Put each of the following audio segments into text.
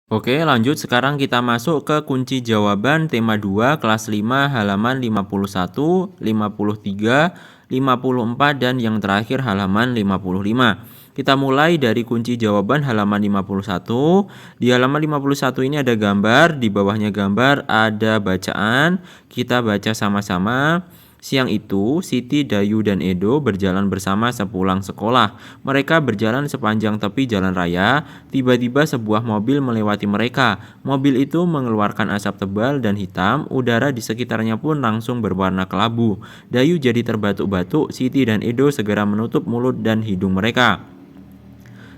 Oke, lanjut sekarang kita masuk ke kunci jawaban tema 2 kelas 5 halaman 51, 53, 54 dan yang terakhir halaman 55. Kita mulai dari kunci jawaban halaman 51. Di halaman 51 ini ada gambar, di bawahnya gambar ada bacaan. Kita baca sama-sama. Siang itu, Siti, Dayu, dan Edo berjalan bersama sepulang sekolah. Mereka berjalan sepanjang tepi jalan raya. Tiba-tiba sebuah mobil melewati mereka. Mobil itu mengeluarkan asap tebal dan hitam. Udara di sekitarnya pun langsung berwarna kelabu. Dayu jadi terbatuk-batuk. Siti dan Edo segera menutup mulut dan hidung mereka.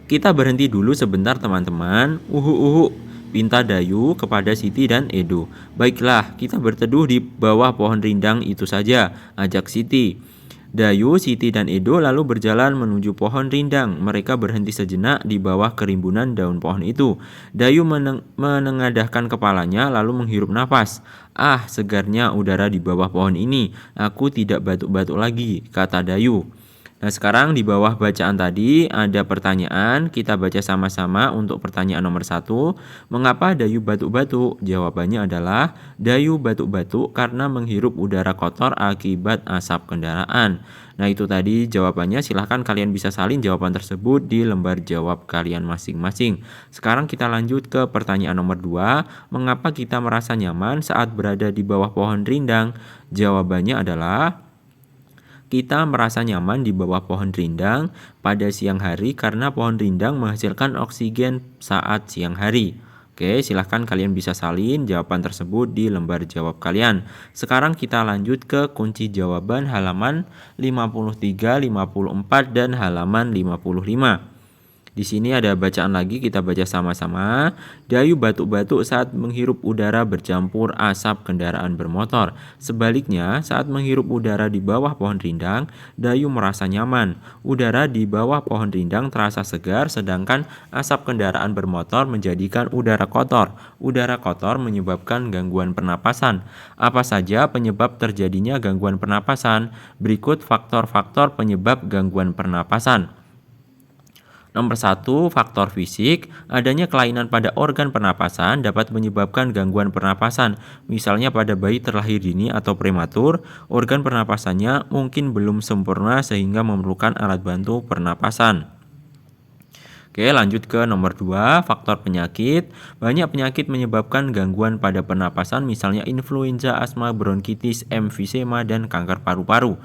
Kita berhenti dulu sebentar teman-teman. Pinta Dayu kepada Siti dan Edo. Baiklah, kita berteduh di bawah pohon rindang itu saja, ajak Siti. Dayu, Siti, dan Edo lalu berjalan menuju pohon rindang. Mereka berhenti sejenak di bawah kerimbunan daun pohon itu. Dayu menengadahkan kepalanya lalu menghirup nafas. Ah, segarnya udara di bawah pohon ini. Aku tidak batuk-batuk lagi, kata Dayu. Nah, sekarang di bawah bacaan tadi ada pertanyaan. Kita baca sama-sama untuk pertanyaan nomor 1. Mengapa Dayu batuk-batuk? Jawabannya adalah Dayu batuk-batuk karena menghirup udara kotor akibat asap kendaraan. Nah, itu tadi jawabannya. Silahkan kalian bisa salin jawaban tersebut di lembar jawab kalian masing-masing. Sekarang kita lanjut ke pertanyaan nomor 2. Mengapa kita merasa nyaman saat berada di bawah pohon rindang? Jawabannya adalah kita merasa nyaman di bawah pohon rindang pada siang hari karena pohon rindang menghasilkan oksigen saat siang hari. Oke, silahkan kalian bisa salin jawaban tersebut di lembar jawab kalian. Sekarang kita lanjut ke kunci jawaban halaman 53, 54, dan halaman 55. Di sini ada bacaan lagi, kita baca sama-sama. Dayu batuk-batuk saat menghirup udara bercampur asap kendaraan bermotor. Sebaliknya, saat menghirup udara di bawah pohon rindang, Dayu merasa nyaman. Udara di bawah pohon rindang terasa segar, sedangkan asap kendaraan bermotor menjadikan udara kotor. Udara kotor menyebabkan gangguan pernapasan. Apa saja penyebab terjadinya gangguan pernapasan? Berikut faktor-faktor penyebab gangguan pernapasan. Nomor 1, faktor fisik. Adanya kelainan pada organ pernapasan dapat menyebabkan gangguan pernapasan. Misalnya pada bayi terlahir dini atau prematur, organ pernapasannya mungkin belum sempurna sehingga memerlukan alat bantu pernapasan. Oke, lanjut ke nomor 2, faktor penyakit. Banyak penyakit menyebabkan gangguan pada pernapasan, misalnya influenza, asma, bronkitis, emfisema, dan kanker paru-paru.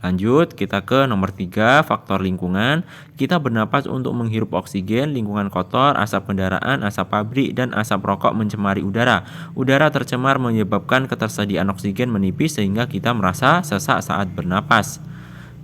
Lanjut, kita ke nomor 3, faktor lingkungan. Kita bernapas untuk menghirup oksigen, lingkungan kotor, asap kendaraan, asap pabrik, dan asap rokok mencemari udara. Udara tercemar menyebabkan ketersediaan oksigen menipis sehingga kita merasa sesak saat bernapas.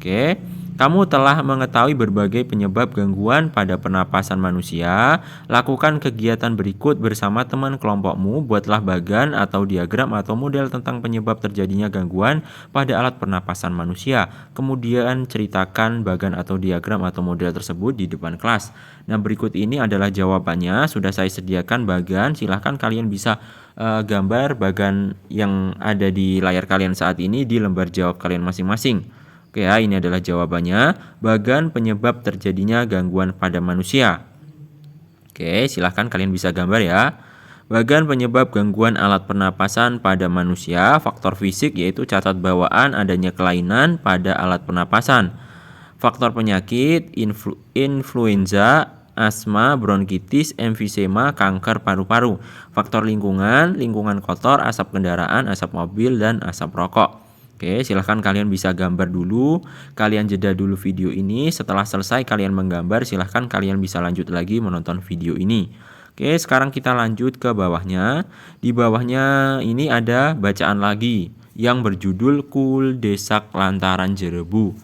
Oke, kamu telah mengetahui berbagai penyebab gangguan pada pernapasan manusia. Lakukan kegiatan berikut bersama teman kelompokmu. Buatlah bagan atau diagram atau model tentang penyebab terjadinya gangguan pada alat pernapasan manusia. Kemudian ceritakan bagan atau diagram atau model tersebut di depan kelas. Nah, berikut ini adalah jawabannya. Sudah saya sediakan bagan. Silahkan kalian bisa gambar bagan yang ada di layar kalian saat ini di lembar jawab kalian masing-masing. Oke ya, ini adalah jawabannya. Bagan penyebab terjadinya gangguan pada manusia. Oke, silahkan kalian bisa gambar ya. Bagan penyebab gangguan alat pernapasan pada manusia. Faktor fisik yaitu catat bawaan adanya kelainan pada alat pernapasan. Faktor penyakit, influenza, asma, bronkitis, emfisema, kanker paru-paru. Faktor lingkungan, lingkungan kotor, asap kendaraan, asap mobil, dan asap rokok. Oke, silahkan kalian bisa gambar dulu. Kalian jeda dulu video ini. Setelah selesai kalian menggambar, silahkan kalian bisa lanjut lagi menonton video ini. Oke, sekarang kita lanjut ke bawahnya. Di bawahnya ini ada bacaan lagi yang berjudul Kul Desak Lantaran Jerebu.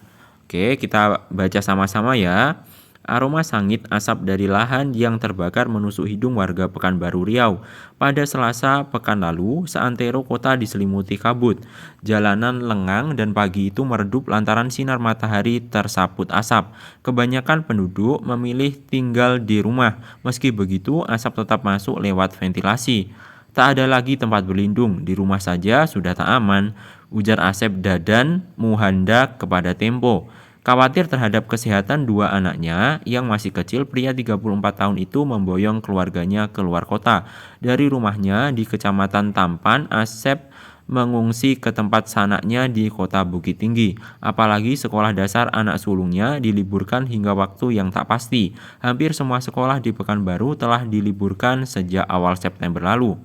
Oke, kita baca sama-sama ya. Aroma sangit asap dari lahan yang terbakar menusuk hidung warga Pekanbaru Riau. Pada Selasa pekan lalu, seantero kota diselimuti kabut. Jalanan lengang dan pagi itu meredup lantaran sinar matahari tersaput asap. Kebanyakan penduduk memilih tinggal di rumah. Meski begitu, asap tetap masuk lewat ventilasi. Tak ada lagi tempat berlindung, di rumah saja sudah tak aman, ujar Asep Dadan Muhanda kepada Tempo. Khawatir terhadap kesehatan dua anaknya yang masih kecil, pria 34 tahun itu memboyong keluarganya keluar kota. Dari rumahnya di Kecamatan Tampan, Asep mengungsi ke tempat sanaknya di Kota Bukit Tinggi. Apalagi sekolah dasar anak sulungnya diliburkan hingga waktu yang tak pasti. Hampir semua sekolah di Pekanbaru telah diliburkan sejak awal September lalu.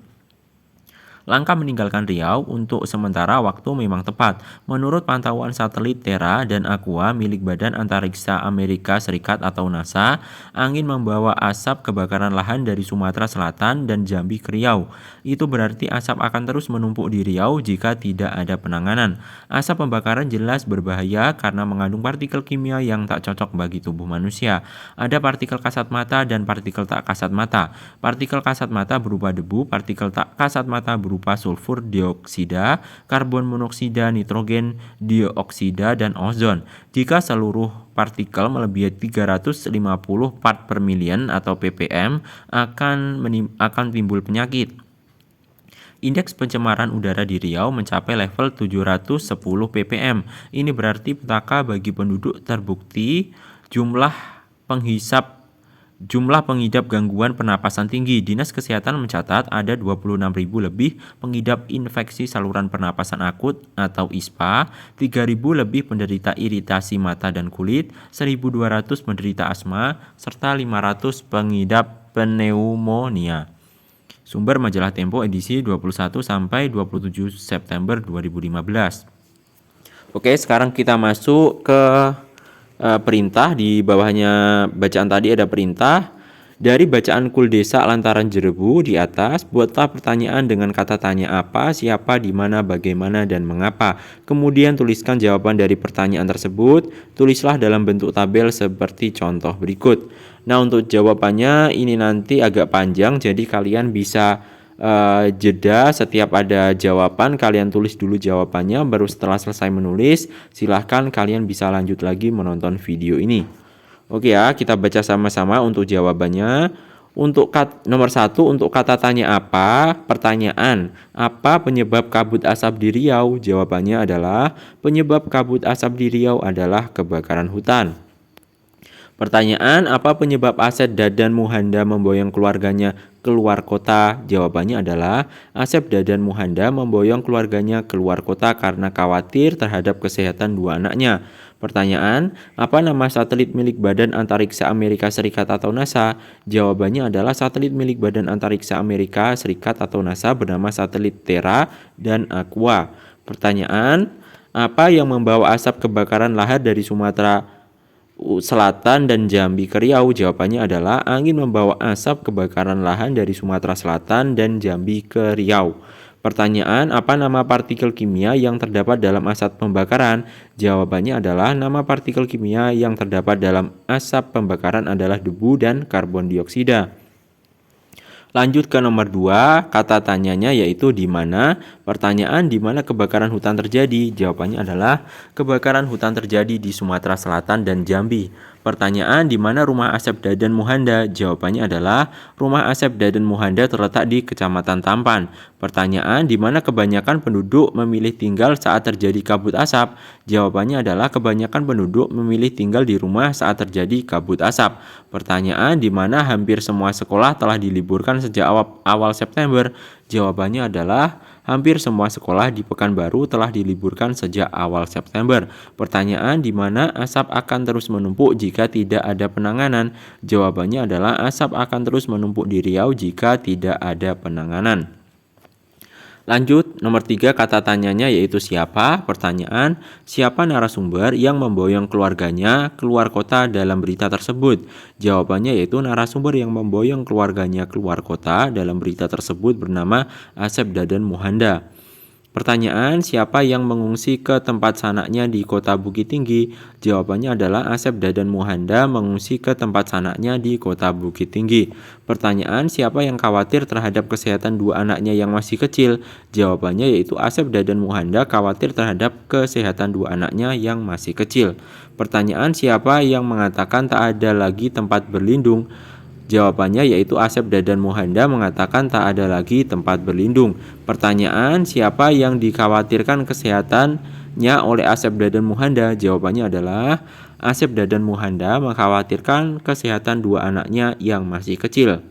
Langkah meninggalkan Riau untuk sementara waktu memang tepat. Menurut pantauan satelit Terra dan Aqua milik Badan Antariksa Amerika Serikat atau NASA, angin membawa asap kebakaran lahan dari Sumatera Selatan dan Jambi ke Riau. Itu berarti asap akan terus menumpuk di Riau jika tidak ada penanganan. Asap pembakaran jelas berbahaya karena mengandung partikel kimia yang tak cocok bagi tubuh manusia. Ada partikel kasat mata dan partikel tak kasat mata. Partikel kasat mata berupa debu, partikel tak kasat mata berupa sulfur dioksida, karbon monoksida, nitrogen dioksida, dan ozon. Jika seluruh partikel melebihi 350 part per million atau ppm akan timbul penyakit. Indeks pencemaran udara di Riau mencapai level 710 ppm. Ini berarti petaka bagi penduduk terbukti jumlah pengidap gangguan pernapasan tinggi. Dinas Kesehatan mencatat ada 26.000 lebih pengidap infeksi saluran pernapasan akut atau ISPA, 3.000 lebih penderita iritasi mata dan kulit, 1.200 penderita asma, serta 500 pengidap pneumonia. Sumber Majalah Tempo edisi 21 sampai 27 September 2015. Oke, sekarang kita masuk ke perintah. Di bawahnya bacaan tadi ada perintah. Dari bacaan Kul Desa Lantaran Jerebu di atas, buatlah pertanyaan dengan kata tanya apa, siapa, di mana, bagaimana, dan mengapa. Kemudian tuliskan jawaban dari pertanyaan tersebut. Tulislah dalam bentuk tabel seperti contoh berikut. Nah, untuk jawabannya ini nanti agak panjang, jadi kalian bisa jeda setiap ada jawaban. Kalian tulis dulu jawabannya, baru setelah selesai menulis, silahkan kalian bisa lanjut lagi menonton video ini. Oke ya, kita baca sama-sama untuk jawabannya. Untuk nomor 1, untuk kata tanya apa? Pertanyaan, apa penyebab kabut asap di Riau? Jawabannya adalah penyebab kabut asap di Riau adalah kebakaran hutan. Pertanyaan, apa penyebab Asep Dadan Muhanda memboyong keluarganya keluar kota? Jawabannya adalah Asep Dadan Muhanda memboyong keluarganya keluar kota karena khawatir terhadap kesehatan dua anaknya. Pertanyaan, apa nama satelit milik Badan Antariksa Amerika Serikat atau NASA? Jawabannya adalah satelit milik Badan Antariksa Amerika Serikat atau NASA bernama satelit Terra dan Aqua. Pertanyaan, apa yang membawa asap kebakaran lahan dari Sumatera Selatan dan Jambi ke Riau? Jawabannya adalah angin membawa asap kebakaran lahan dari Sumatera Selatan dan Jambi ke Riau. Pertanyaan, apa nama partikel kimia yang terdapat dalam asap pembakaran? Jawabannya adalah nama partikel kimia yang terdapat dalam asap pembakaran adalah debu dan karbon dioksida. Lanjut ke nomor 2, kata tanyanya yaitu di mana. Pertanyaan, di mana kebakaran hutan terjadi? Jawabannya adalah kebakaran hutan terjadi di Sumatera Selatan dan Jambi. Pertanyaan, di mana rumah Asep Dadan Muhanda? Jawabannya adalah rumah Asep Dadan Muhanda terletak di Kecamatan Tampan. Pertanyaan, di mana kebanyakan penduduk memilih tinggal saat terjadi kabut asap? Jawabannya adalah kebanyakan penduduk memilih tinggal di rumah saat terjadi kabut asap. Pertanyaan, di mana hampir semua sekolah telah diliburkan sejak awal September? Jawabannya adalah hampir semua sekolah di Pekanbaru telah diliburkan sejak awal September. Pertanyaan, di mana asap akan terus menumpuk jika tidak ada penanganan? Jawabannya adalah asap akan terus menumpuk di Riau jika tidak ada penanganan. Lanjut, nomor 3, kata tanyanya yaitu siapa? Pertanyaan, siapa narasumber yang memboyong keluarganya keluar kota dalam berita tersebut? Jawabannya yaitu narasumber yang memboyong keluarganya keluar kota dalam berita tersebut bernama Asep Dadan Muhanda. Pertanyaan, siapa yang mengungsi ke tempat sanaknya di Kota Bukit Tinggi? Jawabannya adalah Asep Dadan Muhanda mengungsi ke tempat sanaknya di Kota Bukit Tinggi. Pertanyaan, siapa yang khawatir terhadap kesehatan dua anaknya yang masih kecil? Jawabannya yaitu Asep Dadan Muhanda khawatir terhadap kesehatan dua anaknya yang masih kecil. Pertanyaan, siapa yang mengatakan tak ada lagi tempat berlindung? Jawabannya yaitu Asep Dadan Muhanda mengatakan tak ada lagi tempat berlindung. Pertanyaan, siapa yang dikhawatirkan kesehatan dikhawatirkannya oleh Asep, Dadan, Muhanda? Jawabannya adalah Asep, Dadan, Muhanda mengkhawatirkan kesehatan dua anaknya yang masih kecil.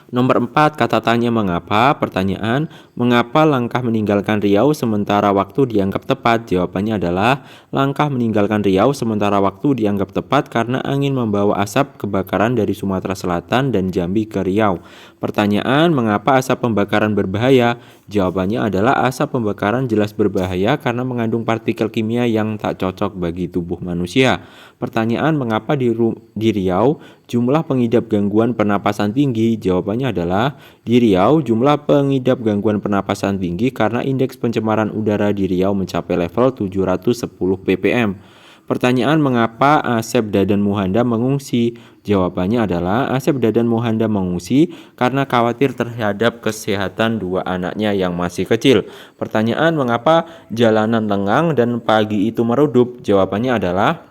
Nomor 4, kata tanya mengapa. Pertanyaan, mengapa langkah meninggalkan Riau sementara waktu dianggap tepat? Jawabannya adalah langkah meninggalkan Riau sementara waktu dianggap tepat karena angin membawa asap kebakaran dari Sumatera Selatan dan Jambi ke Riau. Pertanyaan, mengapa asap pembakaran berbahaya? Jawabannya adalah asap pembakaran jelas berbahaya karena mengandung partikel kimia yang tak cocok bagi tubuh manusia. Pertanyaan, mengapa di Riau jumlah pengidap gangguan pernapasan tinggi? Jawabannya adalah di Riau jumlah pengidap gangguan pernapasan tinggi karena indeks pencemaran udara di Riau mencapai level 710 ppm. Pertanyaan, mengapa Asep, Dadan, Muhanda mengungsi? Jawabannya adalah Asep, Dadan, Muhanda mengungsi karena khawatir terhadap kesehatan dua anaknya yang masih kecil. Pertanyaan, mengapa jalanan lengang dan pagi itu meredup? Jawabannya adalah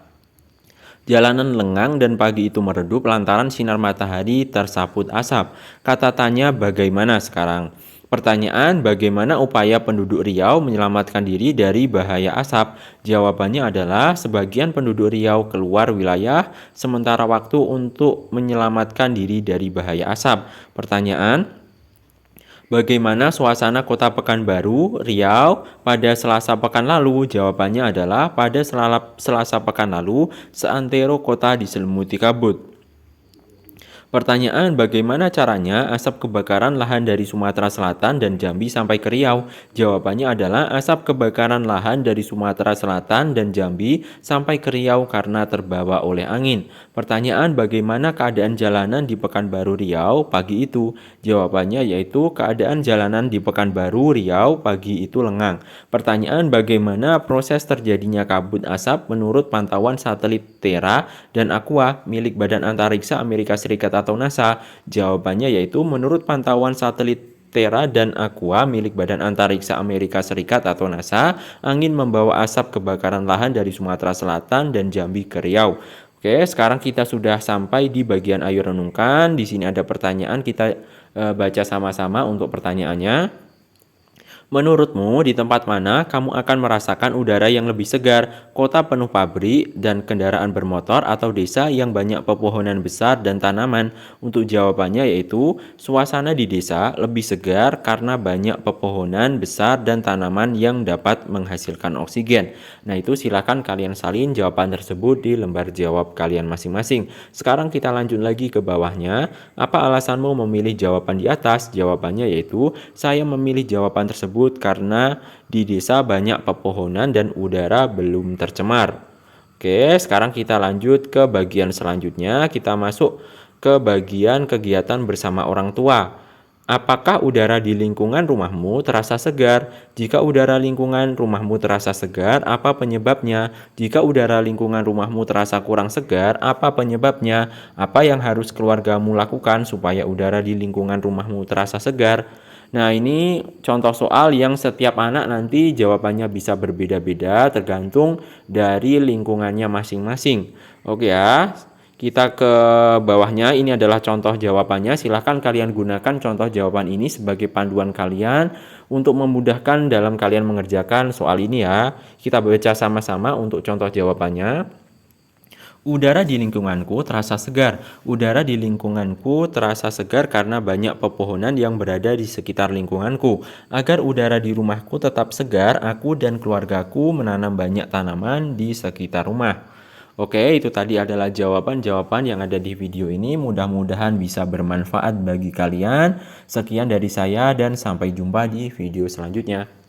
jalanan lengang dan pagi itu meredup lantaran sinar matahari tersaput asap. Kata tanya bagaimana sekarang? Pertanyaan, bagaimana upaya penduduk Riau menyelamatkan diri dari bahaya asap? Jawabannya adalah sebagian penduduk Riau keluar wilayah sementara waktu untuk menyelamatkan diri dari bahaya asap. Pertanyaan, bagaimana suasana kota Pekanbaru, Riau pada Selasa pekan lalu? Jawabannya adalah pada Selasa pekan lalu, seantero kota diselimuti kabut. Pertanyaan, bagaimana caranya asap kebakaran lahan dari Sumatera Selatan dan Jambi sampai ke Riau? Jawabannya adalah asap kebakaran lahan dari Sumatera Selatan dan Jambi sampai ke Riau karena terbawa oleh angin. Pertanyaan, bagaimana keadaan jalanan di Pekanbaru Riau pagi itu? Jawabannya yaitu keadaan jalanan di Pekanbaru Riau pagi itu lengang. Pertanyaan, bagaimana proses terjadinya kabut asap menurut pantauan satelit Terra dan Aqua milik Badan Antariksa Amerika Serikat atau NASA? Jawabannya yaitu menurut pantauan satelit Terra dan Aqua milik Badan Antariksa Amerika Serikat atau NASA, angin membawa asap kebakaran lahan dari Sumatera Selatan dan Jambi ke Riau. Oke, sekarang kita sudah sampai di bagian ayo renungkan. Di sini ada pertanyaan, kita baca sama-sama untuk pertanyaannya. Menurutmu, di tempat mana kamu akan merasakan udara yang lebih segar? Kota penuh pabrik dan kendaraan bermotor atau desa yang banyak pepohonan besar dan tanaman? Untuk jawabannya yaitu suasana di desa lebih segar karena banyak pepohonan besar dan tanaman yang dapat menghasilkan oksigen. Nah, itu silakan kalian salin jawaban tersebut di lembar jawab kalian masing-masing. Sekarang kita lanjut lagi ke bawahnya. Apa alasanmu memilih jawaban di atas? Jawabannya yaitu saya memilih jawaban tersebut karena di desa banyak pepohonan dan udara belum tercemar. Oke, sekarang kita lanjut ke bagian selanjutnya. Kita masuk ke bagian kegiatan bersama orang tua. Apakah udara di lingkungan rumahmu terasa segar? Jika udara lingkungan rumahmu terasa segar, apa penyebabnya? Jika udara lingkungan rumahmu terasa kurang segar, apa penyebabnya? Apa yang harus keluargamu lakukan supaya udara di lingkungan rumahmu terasa segar? Nah, ini contoh soal yang setiap anak nanti jawabannya bisa berbeda-beda tergantung dari lingkungannya masing-masing. Oke ya, kita ke bawahnya. Ini adalah contoh jawabannya. Silahkan kalian gunakan contoh jawaban ini sebagai panduan kalian untuk memudahkan dalam kalian mengerjakan soal ini ya. Kita baca sama-sama untuk contoh jawabannya. Udara di lingkunganku terasa segar. Udara di lingkunganku terasa segar karena banyak pepohonan yang berada di sekitar lingkunganku. Agar udara di rumahku tetap segar, aku dan keluargaku menanam banyak tanaman di sekitar rumah. Oke, itu tadi adalah jawaban-jawaban yang ada di video ini. Mudah-mudahan bisa bermanfaat bagi kalian. Sekian dari saya dan sampai jumpa di video selanjutnya.